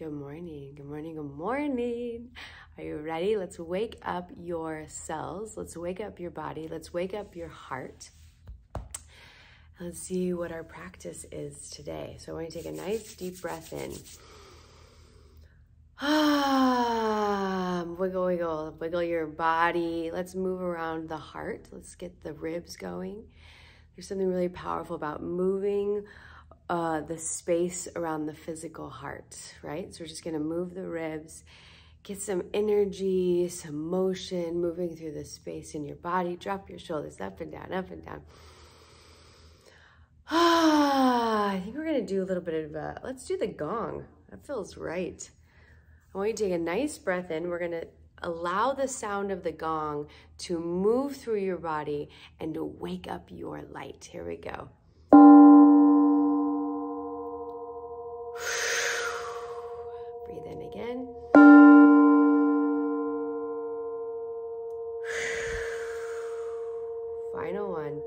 Good morning, good morning, good morning. Are you ready? Let's wake up your cells. Let's wake up your body. Let's wake up your heart. Let's see what our practice is today. So I want you to take a nice deep breath in. Wiggle, wiggle, wiggle your body. Let's move around the heart. Let's get the ribs going. There's something really powerful about moving the space around the physical heart, right? So we're just gonna move the ribs, get some energy, some motion moving through the space in your body. Drop your shoulders up and down, up and down. I think we're gonna do a little bit of let's do the gong. That feels right. I want you to take a nice breath in. We're gonna allow the sound of the gong to move through your body and to wake up your light. Here we go. Breathe in again. Final one.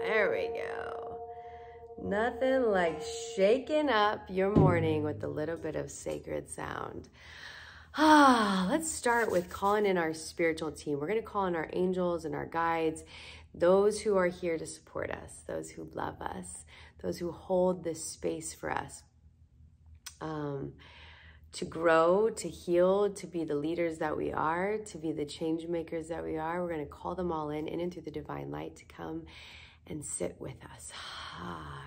There we go. Nothing like shaking up your morning with a little bit of sacred sound. Let's start with calling in our spiritual team. We're going to call in our angels and our guides, those who are here to support us, those who love us, those who hold this space for us, to grow, to heal, to be the leaders that we are, to be the change makers that we are. We're going to call them all in and through the divine light to come and sit with us,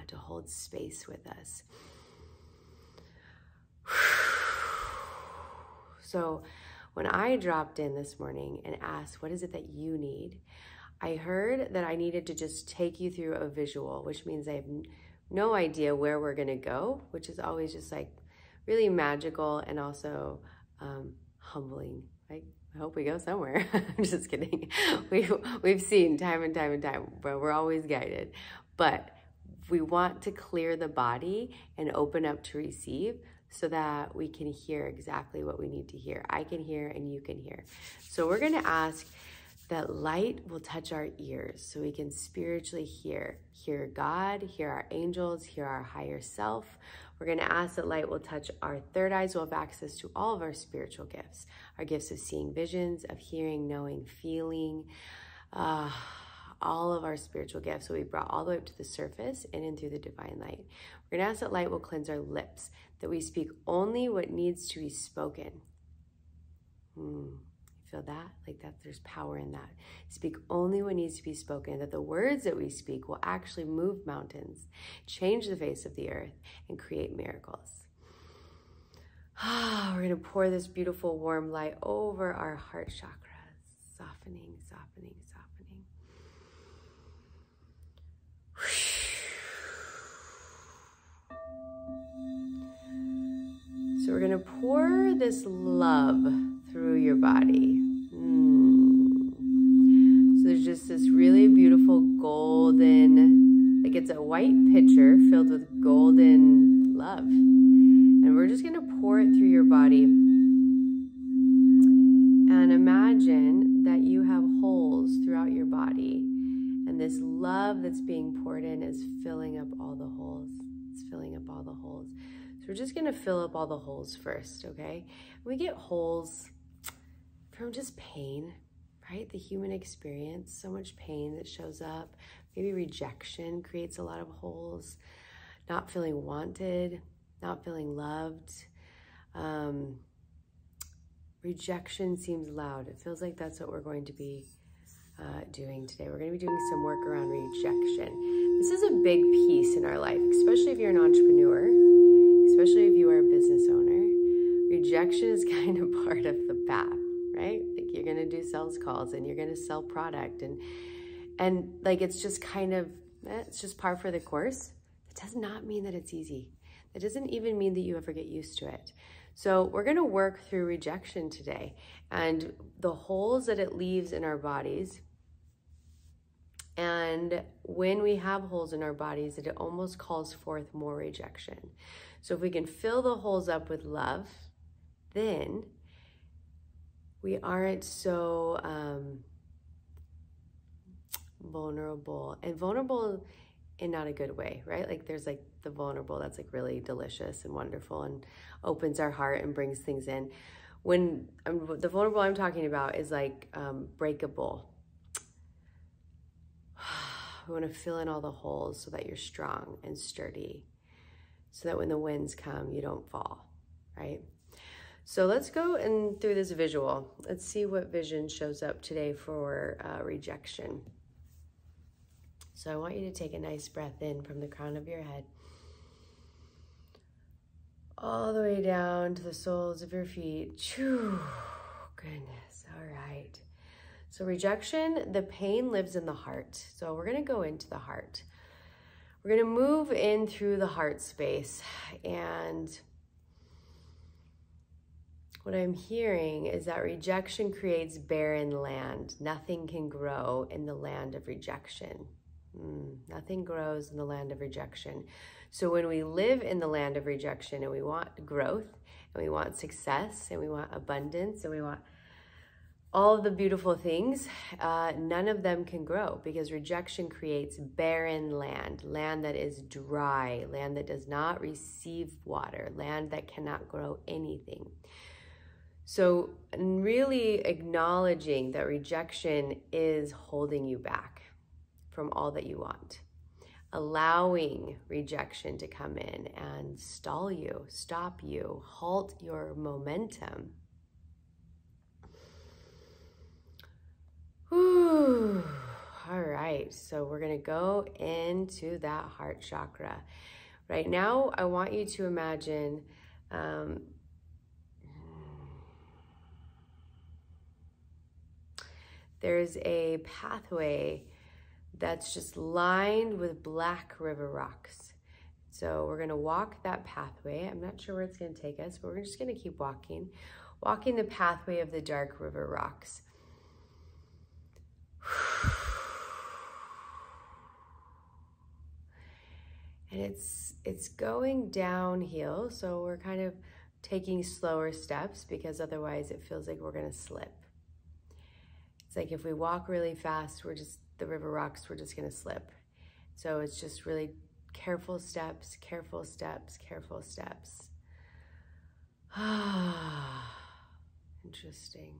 to hold space with us. So when I dropped in this morning and asked, what is it that you need? I heard that I needed to just take you through a visual, which means I have no idea where we're gonna go, which is always just like really magical and also humbling, right? I hope we go somewhere. I'm just kidding. We've seen time and time and time, but we're always guided. But we want to clear the body and open up to receive so that we can hear exactly what we need to hear. I can hear and you can hear. So we're gonna ask that light will touch our ears so we can spiritually hear God, hear our angels, hear our higher self. We're gonna ask that light will touch our third eyes. We'll have access to all of our spiritual gifts, our gifts of seeing visions, of hearing, knowing, feeling, all of our spiritual gifts will be brought all the way up to the surface and in through the divine light. We're gonna ask that light will cleanse our lips, that we speak only what needs to be spoken. You feel that? Like that there's power in that. Speak only what needs to be spoken, that the words that we speak will actually move mountains, change the face of the earth, and create miracles. We're gonna pour this beautiful warm light over our heart chakras, softening, softening, softening. So we're gonna pour this love through your body. So there's just this really beautiful golden, like it's a white pitcher filled with golden love. And we're just gonna pour it through your body. And imagine that you have holes throughout your body. And this love that's being poured in is filling up all the holes. It's filling up all the holes. So we're just gonna fill up all the holes first, okay? We get holes from just pain, right? The human experience, so much pain that shows up. Maybe rejection creates a lot of holes. Not feeling wanted, not feeling loved. Rejection seems loud. It feels like that's what we're going to be doing today. We're going to be doing some work around rejection. This is a big piece in our life, especially if you're an entrepreneur, especially if you are a business owner. Rejection is kind of part of the path, right? Like you're going to do sales calls and you're going to sell product and like it's just kind of, it's just par for the course. It does not mean that it's easy. That doesn't even mean that you ever get used to it. So we're going to work through rejection today and the holes that it leaves in our bodies. And when we have holes in our bodies, it almost calls forth more rejection. So if we can fill the holes up with love, then we aren't so vulnerable, and vulnerable in not a good way, right? Like there's like the vulnerable that's like really delicious and wonderful and opens our heart and brings things in. When the vulnerable I'm talking about is like breakable. We want to fill in all the holes so that you're strong and sturdy, so that when the winds come, you don't fall, right? So let's go and through this visual. Let's see what vision shows up today for rejection. So I want you to take a nice breath in from the crown of your head, all the way down to the soles of your feet. Choo, goodness, all right. So rejection, the pain lives in the heart. So we're gonna go into the heart. We're gonna move in through the heart space, and what I'm hearing is that rejection creates barren land. Nothing can grow in the land of rejection. Nothing grows in the land of rejection. So when we live in the land of rejection and we want growth and we want success and we want abundance and we want all of the beautiful things, none of them can grow because rejection creates barren land, land that is dry, land that does not receive water, land that cannot grow anything. So really acknowledging that rejection is holding you back from all that you want. Allowing rejection to come in and stall you, stop you, halt your momentum. Whew. All right, so we're gonna go into that heart chakra. Right now, I want you to imagine there's a pathway that's just lined with black river rocks. So we're gonna walk that pathway. I'm not sure where it's gonna take us, but we're just gonna keep walking the pathway of the dark river rocks. And it's going downhill, so we're kind of taking slower steps because otherwise it feels like we're gonna slip. It's like if we walk really fast, the river rocks, we're just gonna slip. So it's just really careful steps, careful steps, careful steps. Interesting.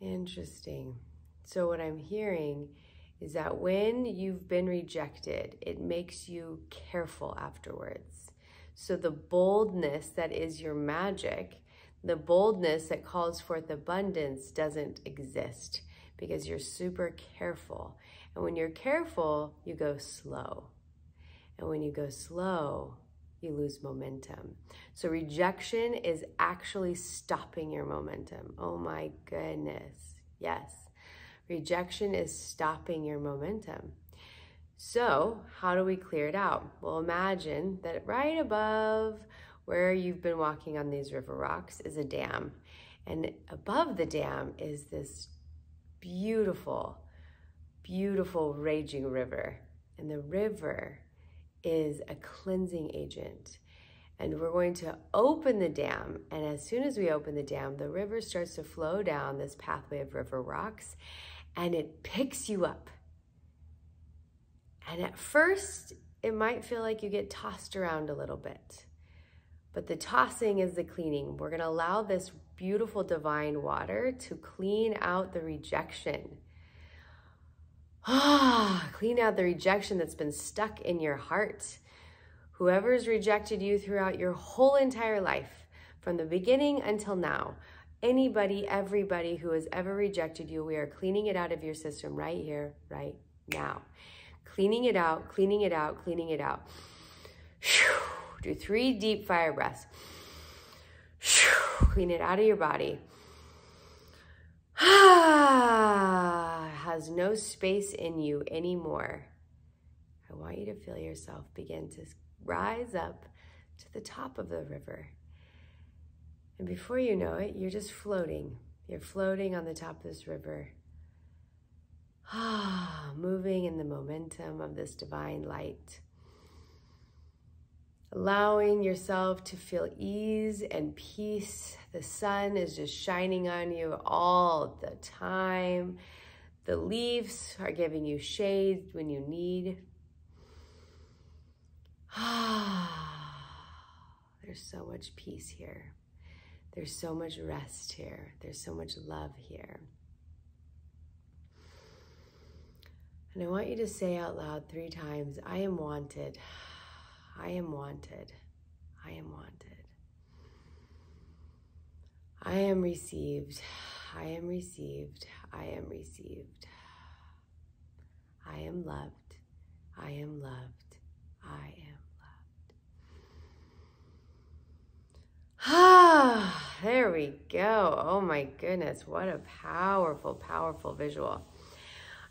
Interesting. So what I'm hearing is that when you've been rejected, it makes you careful afterwards. So the boldness that is your magic, the boldness that calls forth abundance doesn't exist because you're super careful. And when you're careful, you go slow. And when you go slow, you lose momentum. So rejection is actually stopping your momentum. Oh my goodness. Yes. Rejection is stopping your momentum. So how do we clear it out? Well, imagine that right above where you've been walking on these river rocks is a dam. And above the dam is this beautiful, beautiful raging river. And the river is a cleansing agent. And we're going to open the dam. And as soon as we open the dam, the river starts to flow down this pathway of river rocks and it picks you up. And at first, it might feel like you get tossed around a little bit. But the tossing is the cleaning. We're gonna allow this beautiful divine water to clean out the rejection. Clean out the rejection that's been stuck in your heart. Whoever's rejected you throughout your whole entire life, from the beginning until now, anybody, everybody who has ever rejected you, we are cleaning it out of your system right here, right now. Cleaning it out, cleaning it out, cleaning it out. Do 3 deep fire breaths. Clean it out of your body. Has no space in you anymore. I want you to feel yourself begin to rise up to the top of the river. And before you know it, you're just floating. You're floating on the top of this river. Moving in the momentum of this divine light. Allowing yourself to feel ease and peace. The sun is just shining on you all the time. The leaves are giving you shade when you need. There's so much peace here. There's so much rest here. There's so much love here. And I want you to say out loud 3 times, I am wanted. I am wanted. I am wanted. I am received. I am received. I am received. I am loved. I am loved. I am loved. Ah, there we go. Oh my goodness, what a powerful, powerful visual.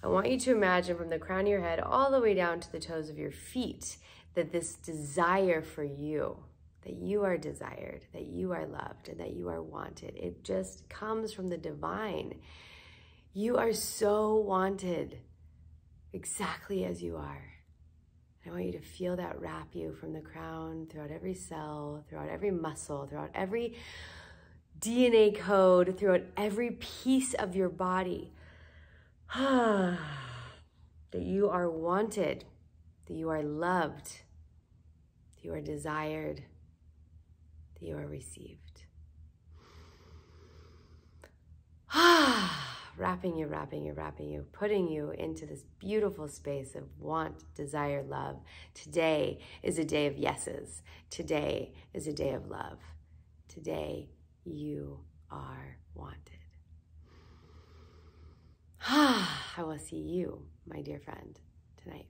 I want you to imagine from the crown of your head all the way down to the toes of your feet that this desire for you, that you are desired, that you are loved, and that you are wanted. It just comes from the divine. You are so wanted exactly as you are. I want you to feel that wrap you from the crown, throughout every cell, throughout every muscle, throughout every DNA code, throughout every piece of your body. That you are wanted, that you are loved, that you are desired, that you are received. Wrapping you, wrapping you, wrapping you, putting you into this beautiful space of want, desire, love. Today is a day of yeses. Today is a day of love. Today you are wanted. I will see you, my dear friend, tonight.